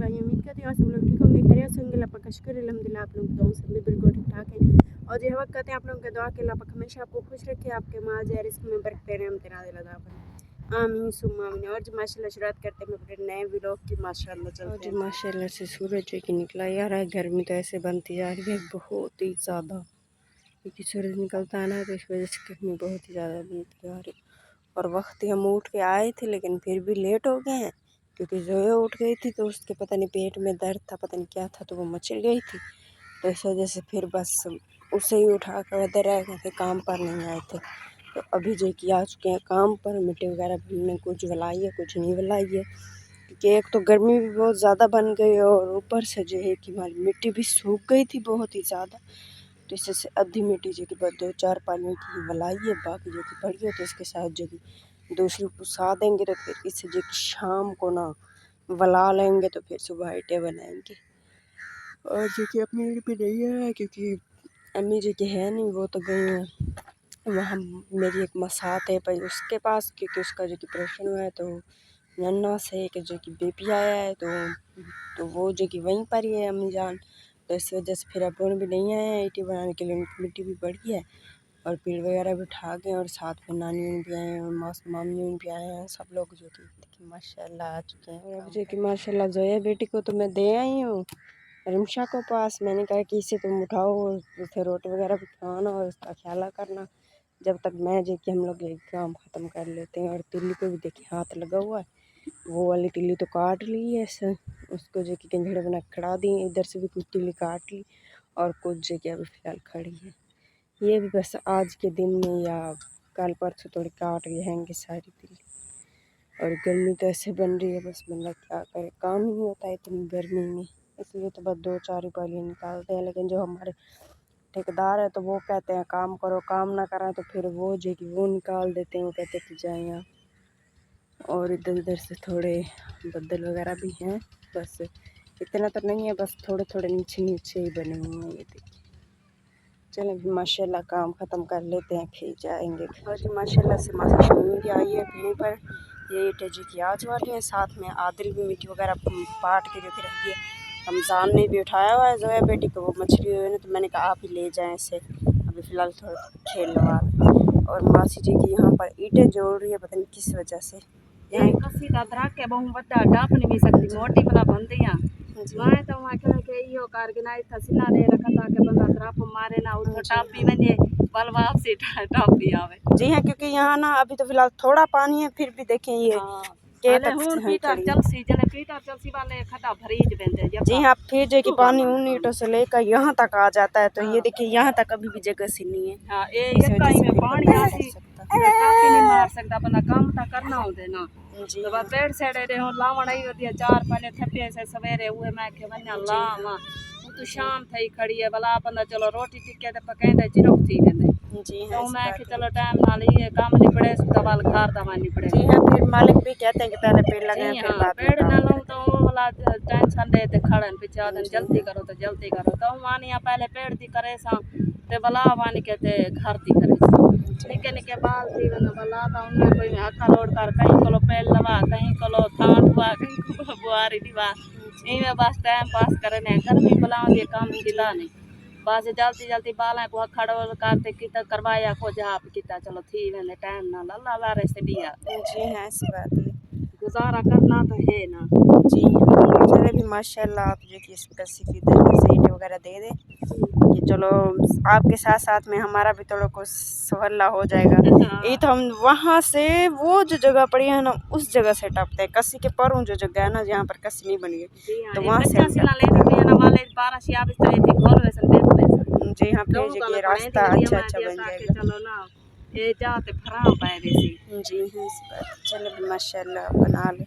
भाई, उम्मीद करती हूँ आप सब लोग ठीक होंगे, खैरियत से होंगे। अल्लाह पाक का शुक्र है, अल्हम्दुलिल्लाह आप लोग दुआओं से भी बिल्कुल ठीक ठाक है। और जो वक्त कहते हैं आप लोगों के दुआ के अल्लाह पाक हमेशा आपको खुश रखे, आपके माल जाए रिस्क में बरकत रहमत नाज़िल अता फरमाए, आमीन सुम्मा आमीन। और जो माशाल्लाह शुरुआत करते हैं अपने नए व्लॉग की। माशाल्लाह चलते हैं। माशाल्लाह से सूरज की निकला यार है, गर्मी तो ऐसे बनती जा रही है बहुत ही ज़्यादा, क्योंकि सूरज निकलता है ना तो इस वजह से गर्मी बहुत ही ज़्यादा बनती जा रही। और वक्त हम उठ के आए थे लेकिन फिर भी लेट हो गए हैं, क्योंकि जोया उठ गई थी तो उसके पता नहीं पेट में दर्द था, पता नहीं क्या था, तो वो मचल गई थी। तो इस वजह से फिर बस उसे ही उठा कर उधर रह गए थे, काम पर नहीं आए थे। तो अभी जो कि आ चुके हैं काम पर, मिट्टी वगैरह भी कुछ वलाई है कुछ नहीं वलाई है, क्योंकि एक तो गर्मी भी बहुत ज़्यादा बन गई और ऊपर से जो है कि हमारी मिट्टी भी सूख गई थी बहुत ही ज़्यादा। तो इससे आधी मिट्टी जो कि बस 2-4 पानी की वलाई है, बाकी जो कि पड़ी है तो इसके साथ जो कि दूसरी को सा देंगे, तो फिर इससे जो कि शाम को ना वला लेंगे तो फिर सुबह ईंटें बनाएंगे। और जो कि अपनी भी नहीं है, क्योंकि अम्मी जो कि है नहीं, वो तो गई हैं वहाँ मेरी एक मसात है भाई उसके पास, क्योंकि उसका जो कि ऑपरेशन हुआ है तो नन्ना से कि जो कि बेबी आया है तो वो जो कि वहीं पर ही है अम्मी जान। तो इस वजह से फिर अपन भी नहीं आए हैं ईंटें बनाने के लिए, उनकी मिट्टी भी बढ़ी है और पेड़ वगैरह भी उठा गए, और साथ में नानी भी आए हैं और मामी भी आए हैं, सब लोग जो कि देखिए माशाल्लाह आ चुके हैं। और अब जो कि माशाल्लाह जोया बेटी को तो मैं दे आई हूँ रिमशा को पास, मैंने कहा कि इसे तुम उठाओ और उसे रोटी वगैरह भी खिलाना और उसका ख्याल करना, जब तक मैं जो कि हम लोग एक काम ख़त्म कर लेते हैं। और तिल्ली को भी देखिए हाथ लगा हुआ है, वो वाली तिल्ली तो काट ली है उसको जो कि गंजड़े बना खड़ा दी, इधर से भी कुछ तिल्ली काट ली और कुछ जगह अभी फ़िलहाल खड़ी है। ये भी बस आज के दिन में या कल परसों थोड़ी काट रहेंगे सारी तिल्ली। और गर्मी तो ऐसे बन रही है, बस बंदा क्या करे, काम ही नहीं होता है इतनी गर्मी में, इसलिए तो बस 2-4 रुपये निकालते हैं। लेकिन जो हमारे ठेकेदार है तो वो कहते हैं काम करो, काम ना करें तो फिर वो जो कि वो निकाल देते हैं, वो कहते हैं कि जाए यहाँ। और इधर उधर से थोड़े बदल वगैरह भी हैं, बस इतना तो नहीं है, बस थोड़े थोड़े नीचे नीचे ही बने हुए हैं। ये देखिए चलें अभी माशाल्लाह काम ख़त्म कर लेते हैं फिर जाएंगे। और जी माशाल्लाह से मासा शमी भी आई है पीने पर, ये ईंटें जो कि आज वाली हैं, साथ में आदिल भी मिट्टी वगैरह पाट के जो कि रखी है। रमज़ान ने भी उठाया हुआ है जोया बेटी को, वो मछली हुई ना, तो मैंने कहा आप ही ले जाएँ इसे, अभी फ़िलहाल थोड़ा खेल लगा। और मासी जी की यहाँ पर ईंटें जोड़ रही है, पता नहीं किस वजह से। यहाँ कसी का दरक के बहु बड़ा डाप नहीं सकती मोटी वाला बंदियां मैं तो वहां के इहो कारगनाई थसिना दे रखा था के बंदा दरप मारे ना उधर टापी वने बल वापसी टापी आवे। जी हाँ, क्योंकि यहाँ ना अभी तो फिलहाल थोड़ा पानी है, फिर भी देखें ये के तक हुन पीटर चलसी जले पीटर चलसी वाले खड्डा भरीज बेंदे जी हाँ, फिर जो कि पानी उन ईंटों से लेकर यहाँ तक आ जाता है, तो ये देखिए यहाँ तक अभी भी जगह सी नहीं है। हां ये कहीं में पानी आसी टापी नहीं मार सकता, बंदा काम ता करना होते ना जी तो पेड़ सेड़े रे हो लावण आई होती है 4 पहले थपे से सवेरे हुए मैं के वन्या लावा तो शाम थई खड़ी है भला बंदा चलो रोटी टिके ते पकांदे चिरोक थी वेंदे जी तो हाँ, मैं के चलो टाइम नाल ये काम निपड़े दवाल घर दवा निपड़े। जी हाँ, फिर मालिक भी कहते हैं कि पहले पेड़ लगाएं फिर बाद में पेड़ काम ना लो करें। तो वो वाला टेंशन दे ते खड़न पिछा दिन जल्दी करो तो मानिया पहले पेड़ दी करे सा ते भला वानी कहते घर दी करे सा निके निके बाल थी वना भला तो उन्हें कोई हक्का लोड कर कहीं कोलो पेड़ लवा कहीं कोलो थांड हुआ कहीं कोलो बुआरी दीवा इनमें बस टाइम पास करने गर्मी भला दे काम दिला नहीं बस जल्दी जल्दी बाला को खड़ो करते की तो करवाया को जहाँ किता चलो थी मैंने टाइम ना अल्लाह वारे से दिया। जी हाँ, ऐसी बात है। गुजारा करना तो है ना। जी हाँ, चले भी माशाल्लाह आप जो कि कसी की तरफ से ईंटें वगैरह दे दें कि चलो आपके साथ साथ में हमारा भी थोड़ा कुछ सहला हो जाएगा। ये तो हम वहाँ से वो जो जगह पड़ी है ना उस जगह से टपते हैं, कसी के परों जो जगह है ना जहाँ पर कसी नहीं बनी है तो वहाँ से जी हाँ, फिर जो कि रास्ता अच्छा अच्छा बन जाएगा। चलो ना ये जाते फरा पाए वैसे जी हाँ, इस बात चलो माशाल्लाह बना ले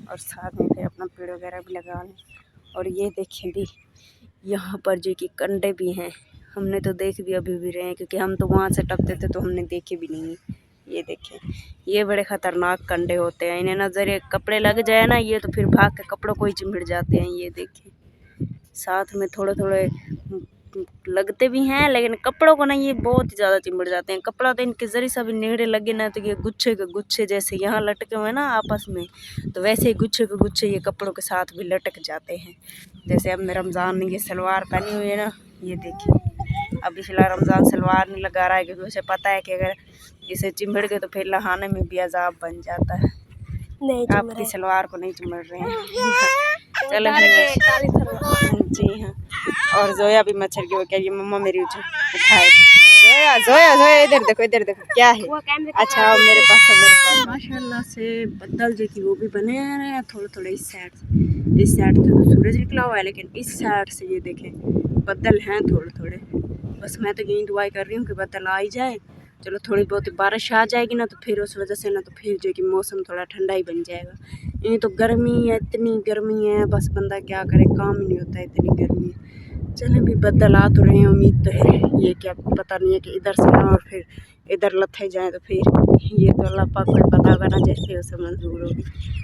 और साथ में फिर अपना पेड़ वगैरह भी लगा लें। और ये देखें भी यहाँ पर जो कि कंडे भी हैं, हमने तो देख भी अभी भी रहे हैं, क्योंकि हम तो वहाँ से टपते थे तो हमने देखे भी नहीं। ये देखें ये बड़े ख़तरनाक कंडे होते हैं, इन्हें नज़र कपड़े लग जाए ना ये तो फिर भाग के कपड़ों को ही चिमड़ जाते हैं। ये देखें साथ में थोड़े थोड़े लगते भी हैं, लेकिन कपड़ों को नहीं, ये बहुत ही ज़्यादा चिंबड़ जाते हैं। कपड़ा तो इनके ज़रिए से भी नेड़े लगे ना, तो ये गुच्छे के गुच्छे जैसे यहाँ लटके हुए ना आपस में, तो वैसे ही गुच्छे के गुच्छे ये कपड़ों के साथ भी लटक जाते हैं। जैसे अब मैं रमज़ान में ये सलवार पहनी हुई है ना, ये देखिए, अभी फिलहाल रमज़ान सलवार नहीं लगा रहा है, क्योंकि उसे पता है कि अगर इसे चिंबड़ गए तो फिर नहाने में भी अजाब बन जाता है। नहीं, आपकी सलवार को नहीं चिंबड़ रहे हैं। चलो जी हाँ। और जोया भी मच्छर की वो कह रही मम्मा मेरी उठाए। जोया जोया जोया इधर देखो क्या है। अच्छा आओ मेरे पास। माशाल्लाह से बदल जो कि वो भी बने आ रहे हैं थोड़े थोड़े इस साइड से तो सूरज निकला हुआ है, लेकिन इस साइड से ये देखें बदल हैं थोड़े थोड़े। बस मैं तो यही दुआ कर रही हूँ कि बदल आ ही जाए। चलो थोड़ी बहुत बारिश आ जाएगी ना, तो फिर उस वजह से ना तो फिर जो कि मौसम थोड़ा ठंडा ही बन जाएगा। ये तो गर्मी है, इतनी गर्मी है, बस बंदा क्या करे, काम ही नहीं होता है, इतनी गर्मी है। चलें भी बदल आ तो रहे हैं, उम्मीद तो है, ये क्या पता नहीं है कि इधर से ना और फिर इधर लथे जाए, तो फिर ये तो अल्लाह पाक को पता होगा ना, जैसे उसे मंजूर होगी।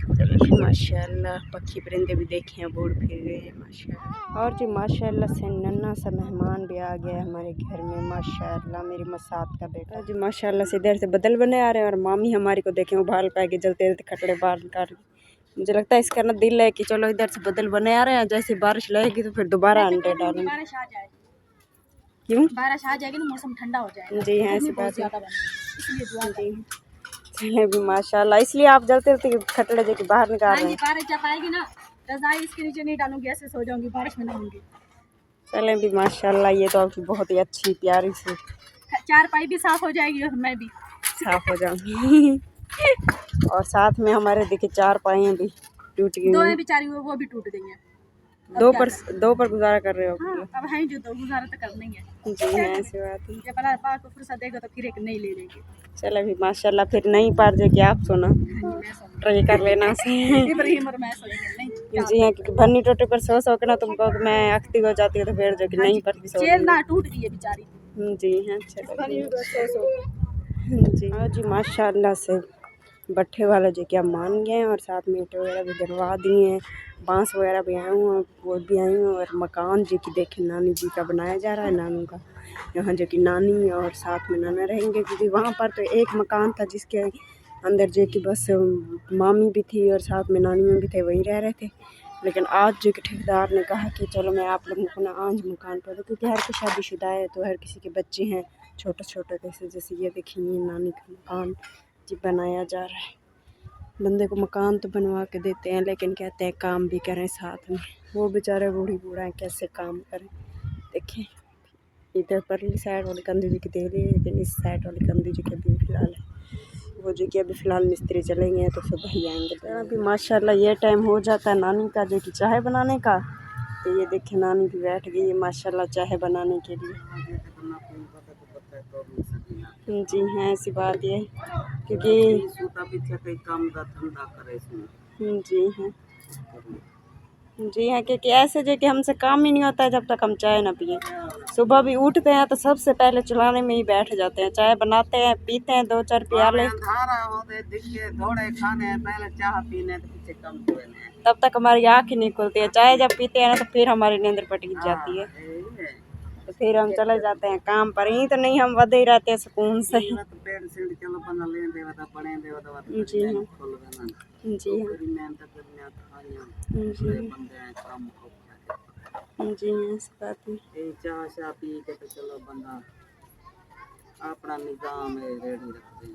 चलो फिर माशाल्लाह पक्षी परिंदे भी देखे हैं, बोर्ड फिर गए हैं माशाल्लाह। और जी माशाल्लाह से नन्हा सा मेहमान भी आ गया है हमारे घर में माशाल्लाह, मेरी मसात का बेटा जी माशाल्लाह से इधर से बदल बने आ रहे हैं। और मामी हमारी को देखें उबाल पाए के जलते जलते खटड़े बाहर निकाल रही। मुझे लगता है इसका ना दिल है कि चलो इधर से बदल बने आ रहे हैं, जैसे बारिश लगेगी तो फिर दोबारा अंडे डालेंगे। बारिश आ जाए, क्यों बारिश आ जाएगी ना, मौसम ठंडा हो जाएगा। जी हाँ, ऐसी बात है। इसलिए दुआ जी चले भी माशाल्लाह, इसलिए आप जलते जलते खटड़े जो कि बाहर निकाल रहे हैं। बारिश जब आएगी ना, रज़ाई इसके नीचे नहीं डालूंगी, ऐसे सो जाऊंगी, बारिश में नहाऊंगी। चलें भी माशाल्लाह, ये तो आपकी बहुत ही अच्छी प्यारी सी चारपाई भी साफ हो जाएगी और मैं भी साफ हो जाऊंगी। और साथ में हमारे देखिए चार पाइयाँ भी टूट गई दो हैं। बेचारी वो भी टूट गई हैं। दो पर गुजारा कर रहे हो। हाँ, अब है जो तो गुजारा तो करना ही है। जी हाँ, ऐसी बात है। जब अल्लाह पाक को फुर्सत देगा तो फिर एक नई ले लेंगे। चलो भी माशाल्लाह, फिर नहीं पार जो कि आप सुना ट्राई कर लेना से। इब्राहिम और मैं सोएंगे नहीं। जी हाँ, क्योंकि भन्नी टोटे पर सो के ना तुमको तो मैं अख्ती हो जाती है, तो फिर जो कि नहीं पर भी सो चेल ना टूट गई है बेचारी। जी हाँ चलो जी हाँ जी माशाल्लाह से बट्ठे वाला जो कि आप मान गए हैं, और साथ में ईंटें वगैरह भी डलवा दिए हैं, बांस वगैरह भी आए हुए हैं, वो भी आई हुए हैं। और मकान जो कि देखें नानी जी का बनाया जा रहा है, नानू का, यहाँ जो कि नानी और साथ में नाना रहेंगे, क्योंकि वहाँ पर तो एक मकान था जिसके अंदर जो कि बस मामी भी थी और साथ में नानियों भी थे, वहीं रह रहे थे। लेकिन आज जो कि ठेकेदार ने कहा कि चलो मैं आप लोगों को ना आज मकान पर दूँ, क्योंकि हर कोई शादीशुदा है, तो हर किसी के बच्चे हैं छोटे छोटे कैसे, जैसे ये देखिए नानी का मकान जी बनाया जा रहा है। बंदे को मकान तो बनवा के देते हैं, लेकिन कहते हैं काम भी करें साथ में। वो बेचारे बूढ़ी बूढ़ा हैं, कैसे काम करें। देखें इधर परली साइड वाली कंधी जी की दे रही है, लेकिन इस साइड वाली कंधी जी की अभी फ़िलहाल है वो जो कि अभी फ़िलहाल मिस्त्री चलेंगे, तो सुबह ही आएंगे। तो अभी माशाल्लाह ये टाइम हो जाता है नानी का जो कि चाय बनाने का। तो ये देखें नानी भी बैठ गई है माशाल्लाह चाय बनाने के लिए। जी हाँ, ऐसी बात ये क्योंकि जी हाँ जी हाँ, क्योंकि ऐसे जो कि हमसे काम ही नहीं होता है जब तक हम चाय ना पिए। सुबह भी उठते हैं तो सबसे पहले चुलाने में ही बैठ जाते हैं, चाय बनाते हैं, पीते हैं 2-4 प्याले, तब तक हमारी आँख ही नहीं खुलती है। चाय जब पीते हैं ना तो फिर हमारी नींद पट जाती है, तो फिर हम चले जाते हैं काम पर। ही तो नहीं हम वधे ही रहते हैं सुकून से। जी हाँ जी हाँ जी हाँ, इस बात में अपना निजाम रेडी रखते हैं।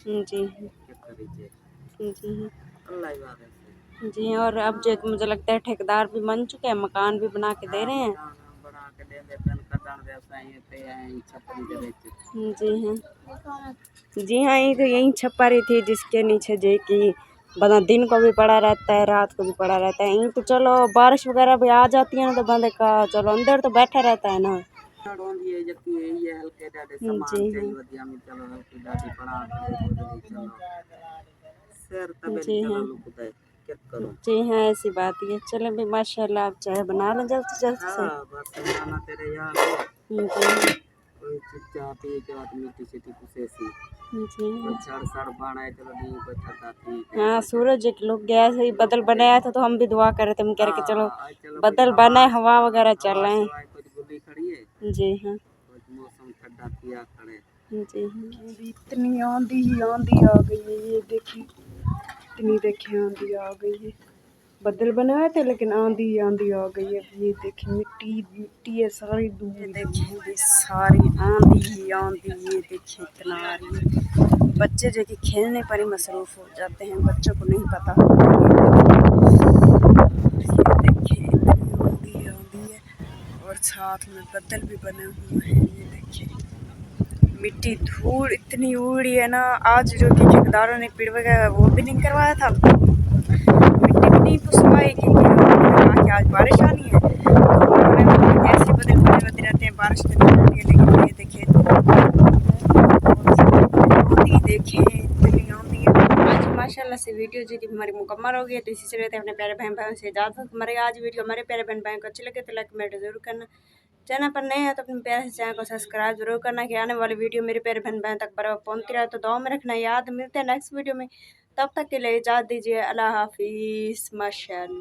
जी जी जी। और अब जो मुझे लगता है ठेकेदार भी बन चुके हैं, मकान भी बना के दे रहे हैं। जी हाँ ये तो यही छप्परी थी जिसके नीचे जे कि बंदा दिन को भी पड़ा रहता है, रात को भी पड़ा रहता है। यहीं तो चलो बारिश वगैरह भी आ जाती है ना, तो बंदे का चलो अंदर तो बैठा रहता है ना। जी हाँ जी हाँ, ऐसी बात है। चलो भी माशाल्लाह आप चाय बना लें जल्द से जल्द से। जी कोई चाहती के बाद मिट्टी सिटी कुसेसी जी कोई छड़ सड़ बनाए चलो नहीं कोई छड़ा थी हाँ, सूरज एक लोग गया सही बदल बनाया था तो हम भी दुआ कर रहे थे, हम कह रहे कि चलो चलो बदल बना है, हवा वगैरह चल रहे हैं। कुछ गुल्ली खड़ी है जी हाँ, कुछ मौसम ठंडा किया खड़े जी हाँ। इतनी आंधी ही आंधी आ गई है, ये देखिए इतनी देखिए आंधी आ गई है। बदल बनाए थे लेकिन आंधी ही आंधी आ गई है। ये देखिए मिट्टी मिट्टी है सारी दूर। ये देखिए ये सारी आंधी ही आंधी, ये देखिए इतना आ रही है। बच्चे जो कि खेलने पर ही मसरूफ हो जाते हैं, बच्चों को नहीं पता होता। ये देखिए इतनी आंधी आंधी है और साथ में बदल भी बने हुए हैं। ये देखिए मिट्टी धूल इतनी उड़ी है ना। आज जो कि ठेकेदारों ने पेड़ वगैरह वो भी नहीं करवाया था, मिट्टी भी नहीं पुसवाई क्योंकि कहा कि आज बारिश आनी है। उन्होंने ऐसे बदल बदलते रहते हैं, बारिश तो नहीं होती है। लेकिन ये देखिए आंधी, देखिए इतनी आंधी है। आज माशाल्लाह से वीडियो जो कि हमारी मुकम्मल हो गई है, तो इसी से रहते हैं अपने प्यारे बहन भाइयों से इजाज़त। हमारे आज वीडियो हमारे प्यारे बहन भाइयों को अच्छी लगे तो लाइक कमेंट जरूर करना। चैनल पर नए हैं तो अपने प्यारे से चैनल को सब्सक्राइब जरूर करना कि आने वाली वीडियो मेरे प्यारे बहन भाइयों तक बराबर पहुंचती रहे। तो दुआ में रखना याद। मिलते हैं नेक्स्ट वीडियो में, तब तक के लिए इजाज़त दीजिए। अल्लाह हाफिज़, माशाअल्लाह।